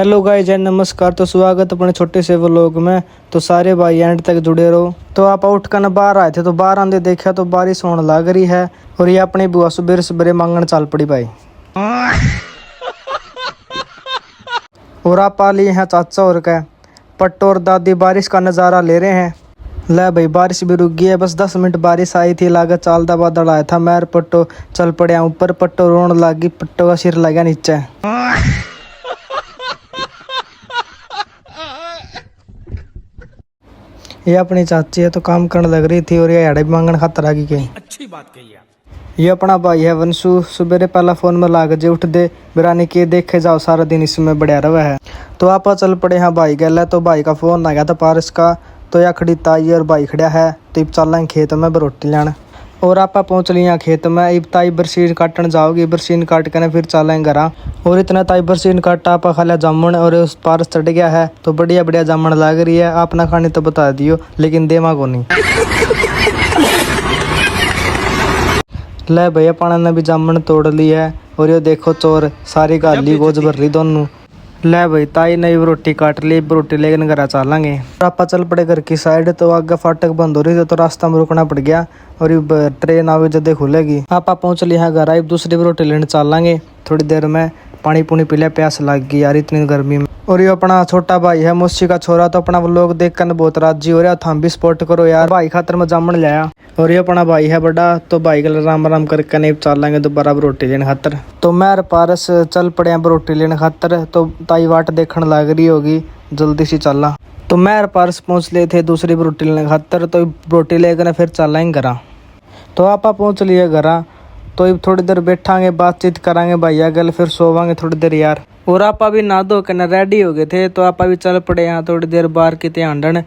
Hello guys and नमस्कार। तो स्वागत अपने छोटे से व्लॉग में। तो सारे भाई एंड तक जुड़े रहो। तो आप उठ कर बाहर आए थे तो बाहर आंदे देखा तो बारिश होने लग रही है और ये अपनी बुआ सुबह सवेरे मांगन चल पड़ी भाई। और आप आ लिए हैं चाचा और का पट्टो और दादी बारिश का नज़ारा ले रहे हैं। ले भाई बारिश भी रुक गई है, बस 10 मिनट बारिश आई थी, लागत चालदा बादल आया था। मैं पट्टो चल पड़े ऊपर, पट्टो रोन लग गई, पट्टो का सिर लगा नीचे। ये अपनी चाची है तो काम करने लग रही थी और ये हेड़े भी मांगन खातर आ गई। अच्छी बात कही आप। ये अपना भाई है वंशु, सुबेरे पहला फोन में लाग जे उठ दे बिरानी के देखे जाओ सारा दिन इसमें बढ़िया रहा है। तो आप चल पड़े हाँ भाई गल। तो भाई का फोन आ गया था पारस का, तो या खड़ी ताई और भाई खड़ा है। तो इब चल खेत में रोटी लेना और आप पहुँच लिया खेत में। इब ताई बरसीन काटन जाओगी, बरसीन काट कर फिर चलें घर। और इतना ताई बरसीन काटा आप खा लिया जामुन और उस पारस चढ़ गया है तो बढ़िया बढ़िया जामुन लग रही है। आप ना खानी तो बता दियो लेकिन देमा को नहीं। ले भैया पाना ने भी जामुन तोड़ ली है और ये देखो चोर सारी गाली गोज भर रही दोनों। ले भाई ताई ने भी रोटी काट ली, रोटी लेकर घर चलेंगे। आप चल पड़े घर की साइड तो आगे फाटक बंद हो रही थी तो रास्ता में रुकना पड़ गया और अब ट्रेन आवे जदे खुलेगी। आप पहुंच लिया घर, अब दूसरी भी रोटी लेने चलेंगे थोड़ी देर में। पानी पुनी पी लिया, प्यास लग गई यार इतनी गर्मी में। और ये अपना छोटा भाई है मौसी का छोरा, तो अपना व्लॉग देख कर बहुत राजी हो रहा। थम भी सपोर्ट करो यार, भाई खातर में जामन लाया। और ये अपना भाई है बड़ा, तो भाई के राम राम करके नहीं चलेंगे दोबारा रोटी लेने खातर। तो मैं पारस चल पड़े रोटी लेने खातर। तो ताई वाट देखने लग रही होगी, जल्दी से चलना। तो मैं पारस पहुँच लिए थे दूसरी रोटी लेने खातर। तो रोटी लेकर फिर चलेंगे घर। तो आप पहुँच लिए घर तो अब थोड़ी देर बैठांगे, बातचीत करांगे भैया गल, फिर सोवांगे थोड़ी देर यार। और आप अभी नहा धो के रेडी हो गए थे तो आप अभी चल पड़े यहाँ थोड़ी देर बाहर की ध्यान।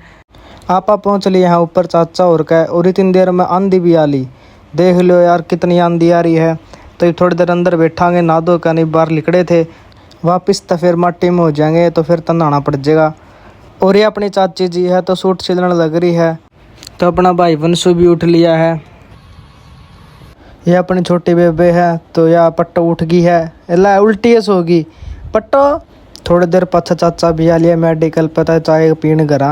आप पहुँच लिए यहाँ ऊपर चाचा और का। और इतनी देर में आंधी भी आ ली, देख लो यार कितनी आंधी आ रही है। तो थोड़ी देर अंदर बैठांगे, नहा धो के नहीं बाहर निकले थे वापस तो फिर माटी में हो जाएंगे तो फिर तो नहाना पड़ जाएगा। और ये अपनी चाची जी है तो सूट सिलने लग रही है। तो अपना भाई वंशु भी उठ लिया है। यह अपनी छोटी बेबे है तो यह पट्टो उठ गई है, ला उल्टी होगी पट्टो। थोड़ी देर पछा चाचा भी आ लिया मेडिकल पता चाय पीने घर।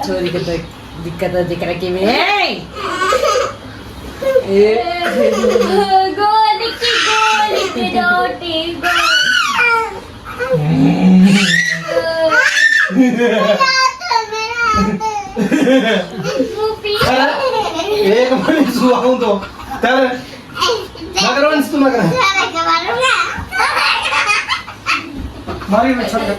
छोरी को तो दिक्कत है दिख रही में गोली की रोटी एक मिनट सुआऊं तो चल मगर वंश तुम मगर मारी में चल।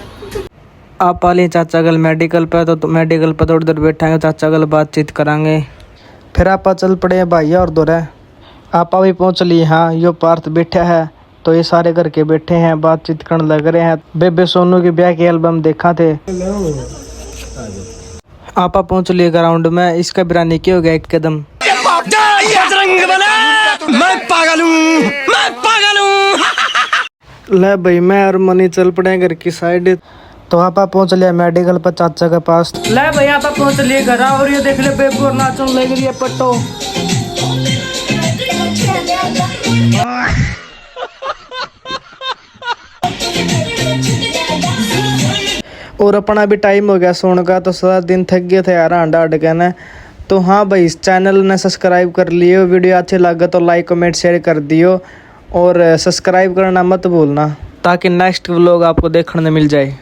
आप वाले चाचा गल मेडिकल पे तो मेडिकल पे थोड़ी देर बैठेंगे, चाचा गल बातचीत करांगे। फिर आप चल पड़े भैया और दोरे। आप भी पहुँच लिए हाँ, यो पार्थ बैठा है तो ये सारे घर के बैठे हैं बातचीत करने लग रहे हैं। बेबे सोनू की ब्याह के एल्बम देखा थे। आप पहुँच लिए ग्राउंड में, इसका बिरानी क्या हो गया एक कदम। मैं पागल हूँ। ले भाई मैं और मनी चल पड़े घर की साइड। तो आप पहुँच लिया मेडिकल पर चाचा के पास। ले भाई आप पहुँच लिए घर और ये देख ले बेबू और नाचन लग रही है पट्टो। और अपना भी टाइम हो गया सोने का तो सारा दिन थक गए थे यार अंडा अड के ना। तो हाँ भाई इस चैनल ने सब्सक्राइब कर लियो, वीडियो अच्छी लगे तो लाइक कमेंट शेयर कर दियो और सब्सक्राइब करना मत भूलना ताकि नेक्स्ट व्लॉग आपको देखने मिल जाए।